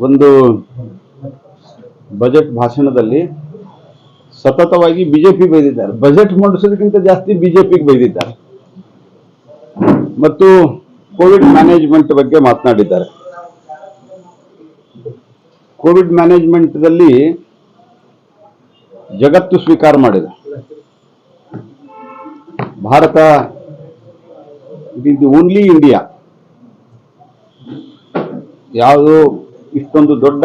ಒಂದು ಬಜೆಟ್ ಭಾಷಣದಲ್ಲಿ ಸತತವಾಗಿ ಬಿಜೆಪಿ ಬೈದಿದ್ದಾರೆ. ಬಜೆಟ್ ಮಂಡಿಸೋದಕ್ಕಿಂತ ಜಾಸ್ತಿ ಬಿಜೆಪಿಗೆ ಬೈದಿದ್ದಾರೆ ಮತ್ತು ಕೋವಿಡ್ ಮ್ಯಾನೇಜ್ಮೆಂಟ್ ಬಗ್ಗೆ ಮಾತನಾಡಿದ್ದಾರೆ. ಕೋವಿಡ್ ಮ್ಯಾನೇಜ್ಮೆಂಟ್ದಲ್ಲಿ ಜಗತ್ತು ಸ್ವೀಕಾರ ಮಾಡಿದೆ. Bharat it is the only India, ಯಾವುದು ಇಷ್ಟೊಂದು ದೊಡ್ಡ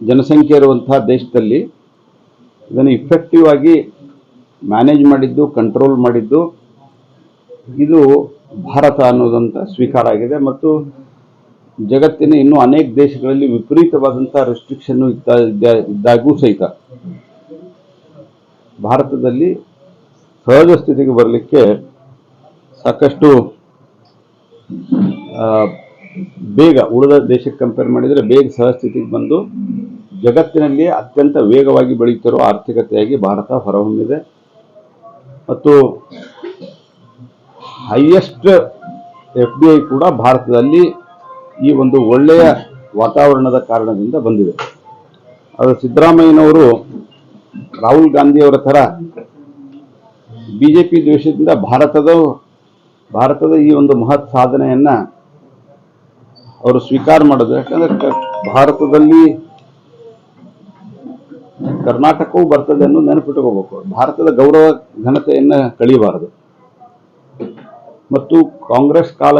ಜನಸಂಖ್ಯೆ ಇರುವಂತಹ ದೇಶದಲ್ಲಿ ಇದನ್ನು ಇಫೆಕ್ಟಿವ್ ಆಗಿ ಮ್ಯಾನೇಜ್ ಮಾಡಿದ್ದು, ಕಂಟ್ರೋಲ್ ಮಾಡಿದ್ದು ಇದು ಭಾರತ ಅನ್ನೋದಂತ ಸ್ವೀಕಾರ ಆಗಿದೆ. ಮತ್ತು ಜಗತ್ತಿನ ಇನ್ನೂ ಅನೇಕ ದೇಶಗಳಲ್ಲಿ ವಿಪರೀತವಾದಂತಹ ರೆಸ್ಟ್ರಿಕ್ಷನ್ ಇದ್ದಾಗೂ ಸಹಿತ ಭಾರತದಲ್ಲಿ ಸಹಜ ಸ್ಥಿತಿಗೆ ಬರಲಿಕ್ಕೆ ಸಾಕಷ್ಟು ಬೇಗ ಉಳಿದ ದೇಶಕ್ಕೆ ಕಂಪೇರ್ ಮಾಡಿದರೆ ಬೇಗ ಸಹಜ ಸ್ಥಿತಿಗೆ ಬಂದು ಜಗತ್ತಿನಲ್ಲಿ ಅತ್ಯಂತ ವೇಗವಾಗಿ ಬೆಳೆಯುತ್ತಿರುವ ಆರ್ಥಿಕತೆಯಾಗಿ ಭಾರತ ಹೊರಹೊಮ್ಮಿದೆ. ಮತ್ತು ಹೈಯೆಸ್ಟ್ FDI ಕೂಡ ಭಾರತದಲ್ಲಿ ಈ ಒಂದು ಒಳ್ಳೆಯ ವಾತಾವರಣದ ಕಾರಣದಿಂದ ಬಂದಿದೆ. ಅದು ಸಿದ್ದರಾಮಯ್ಯನವರು ರಾಹುಲ್ ಗಾಂಧಿಯವರ ಥರ ಬಿಜೆಪಿ ದ್ವೇಷದಿಂದ ಭಾರತದ ಈ ಒಂದು ಮಹತ್ ಸಾಧನೆಯನ್ನ ಅವರು ಸ್ವೀಕಾರ ಮಾಡೋದು. ಯಾಕಂದ್ರೆ ಭಾರತದಲ್ಲಿ ಕರ್ನಾಟಕವೂ ಬರ್ತದೆ ಅನ್ನೋ ನೆನಪಿಟ್ಟುಕೋಬೇಕು. ಭಾರತದ ಗೌರವ ಘನತೆಯನ್ನ ಕಳಿಬಾರದು. ಮತ್ತು ಕಾಂಗ್ರೆಸ್ ಕಾಲ